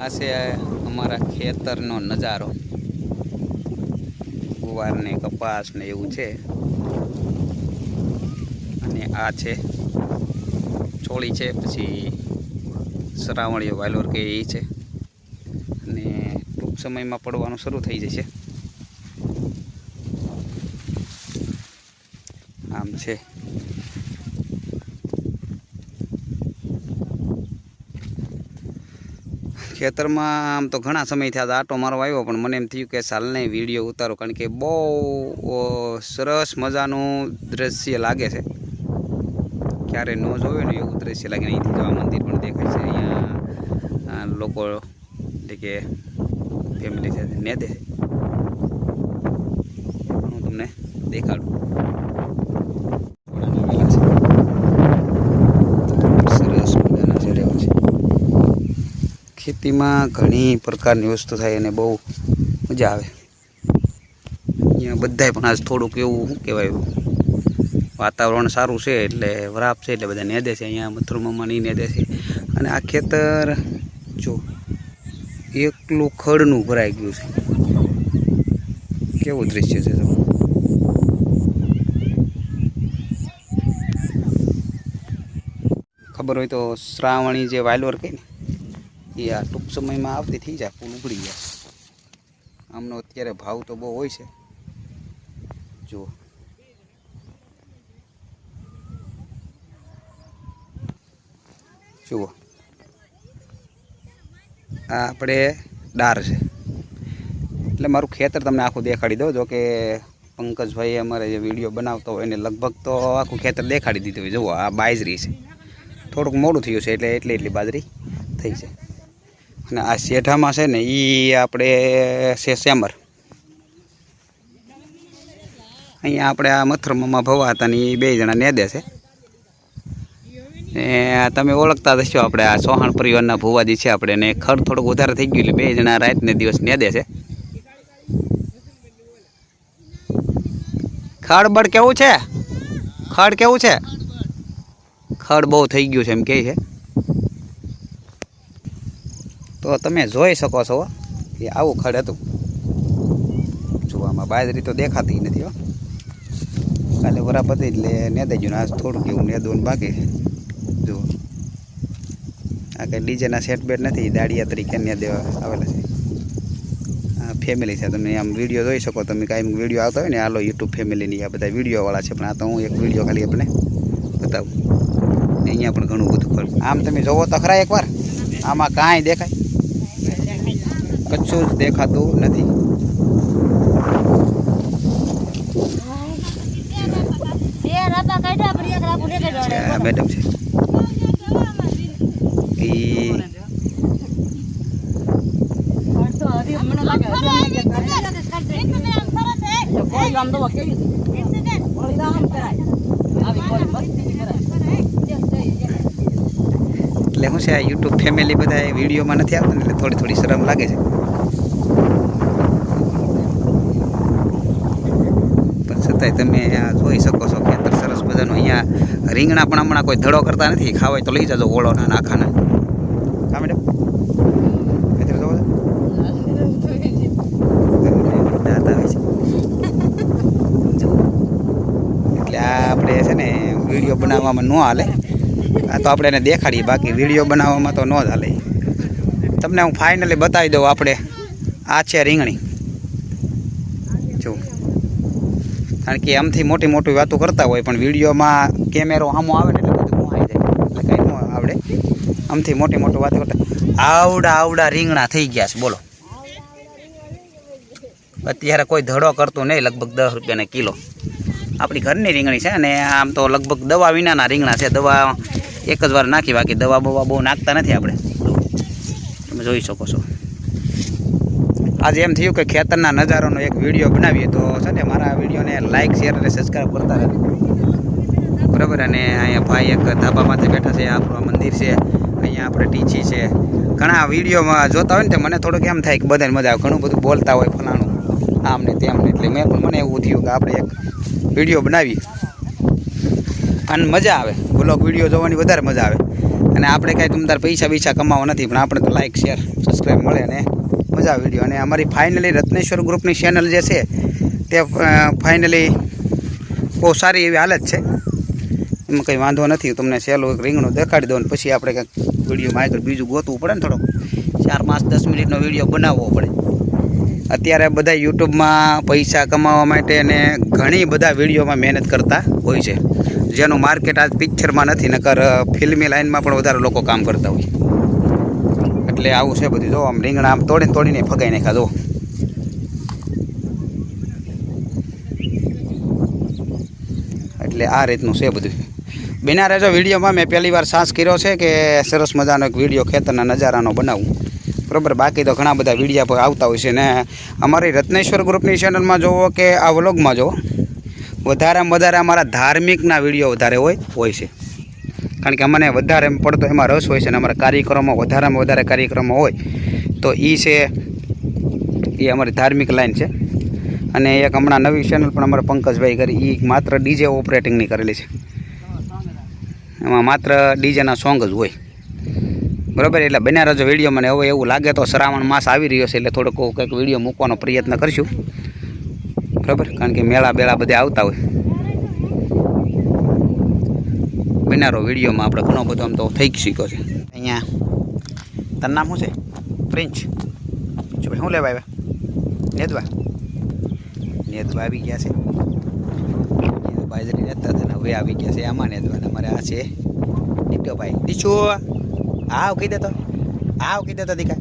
આ છે અમારા ખેતરનો નજારો. ગુવાર ને કપાસ ને એવું છે. અને આ છે ચોળી છે, પછી શ્રાવણીઓ વાલોર કે એ છે. અને ટૂંક સમયમાં પડવાનું શરૂ થઈ જશે. આમ છે. ખેતરમાં આમ તો ઘણા સમય થયા આટો મારો આવ્યો, પણ મને એમ થયું કે સાલને વિડીયો ઉતારો, કારણ કે બહુ સરસ મજાનું દ્રશ્ય લાગે છે. ક્યારે ન જોયું ને એવું દ્રશ્ય લાગે. અહીંથી જો આ મંદિર પણ દેખાય છે. અહીંયા લોકો એટલે કે ફેમિલી સાથે ને દે હું તમને દેખાડું. સરસ મજાના છે રહેવા છે. ખેતીમાં ઘણી પ્રકારની વસ્તુ થાય અને બહુ મજા આવે. અહીંયા બધાય પણ આજ થોડુંક એવું શું કહેવાય, વાતાવરણ સારું છે એટલે વરાપ છે એટલે બધા નેદે છે. અહીંયા મથુરમામાં નહીં નેદે છે. અને આ ખેતર જો એકલું ખડનું ભરાઈ ગયું છે. કેવું દૃશ્ય છે તો. ખબર હોય તો શ્રાવણી જે વાયલોર કહે ને એ આ ટૂંક સમયમાં આવતી થઈ જાય, ફૂલ ઉગડી જાય. આમનો અત્યારે ભાવ તો બહુ હોય છે. જુઓ જુઓ આ આપણે ડાર છે. એટલે મારું ખેતર તમને આખું દેખાડી દઉં. જો કે પંકજભાઈ અમારે જે વિડીયો બનાવતો હોય એને લગભગ તો આખું ખેતર દેખાડી દીધું હોય. જુઓ આ બાજરી છે. થોડુંક મોડું થયું છે એટલે એટલી બાજરી થઈ છે. અને આ શેઢામાં છે ને એ આપણે છે સેમર. અહીંયા આપણે આ મથુરમામાં ભવા હતા ને એ 2 જણા નેદે છે. ને તમે ઓળખતા થશો, આપણે આ ચૌહાણ પરિવારના ભુવાજી છે આપણે. ને ખડ થોડુંક વધારે થઈ ગયું એટલે 2 જણા રાત ને દિવસ નેદે છે. ખડ બળ કેવું છે? ખડ કેવું છે? ખડ બહુ થઈ ગયું છે એમ કહે છે. તો તમે જોઈ શકો છો કે આવું ખડ હતું. જોવામાં બાજરી તો દેખાતી નથી હો. કાલે વરાપ હતી એટલે નેદાઈ ગયું. આજ થોડુંક એવું નેદવાનું બાકી. જુઓ આ કંઈ ડીજેના સેટ બેટ નથી, દાડિયા તરીકે નેદેવા આવેલા છે. આ ફેમિલી છે. તમે આમ વિડીયો જોઈ શકો. તમે કાંઈ વિડીયો આવતા હોય ને આલો યુટ્યુબ ફેમિલીની આ બધા વિડીયોવાળા છે. પણ આ તો હું એક વિડીયો ખાલી આપણે બતાવું. અહીંયા પણ ઘણું બધું ખરું. આમ તમે જોવો તો ખરા એકવાર. આમાં કાંઈ દેખાય કચ્છું જ દેખાતું નથી. મેડમ છે એટલે શું છે આ યુટ્યુબ ફેમિલી બધા વિડીયોમાં નથી આવતા ને એટલે થોડી શરમ લાગે છે. પણ છતાંય તમે જોઈ શકો છો ખેતર સરસ મજાનું. અહીંયા રીંગણા પણ હમણાં કોઈ ધડો કરતા નથી. ખાવાય તો લઈ જજો ઓળોના નાખાના. હા મેડમ એટલે આ આપણે છે ને વિડીયો બનાવવામાં ન હાલે. આ તો આપણે એને દેખાડીએ, બાકી વિડીયો બનાવવામાં તો ન જ હાલે. તમને હું ફાઇનલી બતાવી દઉં. આપણે આ છે રીંગણી. જો કારણ કે આમથી મોટી વાતો કરતા હોય પણ વિડીયોમાં કેમેરો સામો આવે ને એટલે બધું આવી જાય. એટલે કંઈ ન આવડે. આમથી મોટી વાતો કરતા આવડા રીંગણા થઈ ગયા છે. બોલો અત્યારે કોઈ ધડો કરતું નહીં. લગભગ 10 રૂપિયાના કિલો. આપણી ઘરની રીંગણી છે. અને આમ તો લગભગ દવા વિનાના રીંગણા છે. દવા એક જ વાર નાખી, બાકી દવા બહુ નાખતા નથી આપણે. તમે જોઈ શકો છો. આજે એમ થયું કે ખેતરના નજારાનો એક વિડીયો બનાવીએ તો છે ને મારા વિડીયોને લાઇક શેર અને સબસ્ક્રાઈબ કરતા રહેજો. બરાબર. અને અહીંયા ભાઈ એક ધાબામાંથી બેઠા છે. આપણું મંદિર છે. અહીંયા આપણે ટીચી છે. ઘણા વિડીયોમાં જોતા હોય ને તો મને થોડુંક એમ થાય કે બધાને મજા આવે. ઘણું બધું બોલતા હોય ફલાણું આમ ને તેમ ને. એટલે મને એવું થયું કે આપણે એક વિડીયો બનાવી અને મજા આવે. બ્લોગ વિડીયો જોવાની વધારે મજા આવે. અને અને આપણે કાંઈ તમતાર પૈસા કમાવા નથી, પણ આપણે તો લાઇક શેર સબસ્ક્રાઈબ મળે અને મજા આવે વિડીયો. અને અમારી ફાઇનલી રત્નેશ્વર ગ્રુપની ચેનલ જે છે તે ફાઇનલી બહુ સારી એવી હાલત છે, એમાં કંઈ વાંધો નથી. તમને સહેલું એક રીંગણું દેખાડી દઉં ને પછી આપણે કંઈક વિડીયોમાં આગળ બીજું ગોતવું પડે ને, થોડોક 4-5-10 મિનિટનો વિડીયો બનાવવો પડે. અત્યારે બધા યુટ્યુબમાં પૈસા કમાવા માટે અને ઘણી બધા વિડીયોમાં મહેનત કરતા હોય છે, જેનું માર્કેટ આજ પિક્ચરમાં નથી, નકર ફિલ્મી લાઇનમાં પણ વધારે લોકો કામ કરતા હોય. એટલે આવું છે બધું. જો આમ રીંગણા આમ તોડીને ફગાઈ નાખ્યા. જો એટલે આ રીતનું છે બધું. બિના રહેજો વિડીયોમાં. મેં પહેલી વાર સાહસ કર્યો છે કે સરસ મજાનો એક વિડીયો ખેતરના નજારાનો બનાવું, બરાબર. બાકી તો ઘણા બધા વિડીયા પર આવતા હોય છે. ને અમારી રત્નેશ્વર ગ્રુપની ચેનલમાં જોવો કે આ વ્લોગમાં જોવો, વધારેમાં વધારે અમારા ધાર્મિકના વિડીયો વધારે હોય છે. કારણ કે અમને વધારે પડતો એમાં રસ હોય છે, અને અમારા કાર્યક્રમો વધારેમાં વધારે કાર્યક્રમો હોય તો એ અમારી ધાર્મિક લાઈન છે. અને એક હમણાં નવી ચેનલ પણ અમારા પંકજભાઈ કરી, એ માત્ર ડીજે ઓપરેટિંગની કરેલી છે. એમાં માત્ર ડીજેના સોંગ જ હોય, બરાબર. એટલે બન્યા રહેજો વિડીયો. મને હવે એવું લાગે તો શ્રાવણ માસ આવી રહ્યો છે, એટલે થોડોક કંઈક વિડીયો મૂકવાનો પ્રયત્ન કરશું, બરાબર. કારણ કે મેળા બેળા બધે આવતા હોય. બન્યા રહો વિડીયોમાં. આપણે ઘણો બધો આમ તો થઈ શીખ્યો છે. અહીંયા તારું નામ શું છે? પ્રિન્સ. જો ભાઈ શું લેવા આવ્યા? નેદવા આવી ગયા છે. બાજરી રહેતા હતા ને હવે આવી ગયા છે આમાં નેદવા. અમારે આ છે દીકરો ભાઈ. દીચુ આવ કહી દેતો દીકા.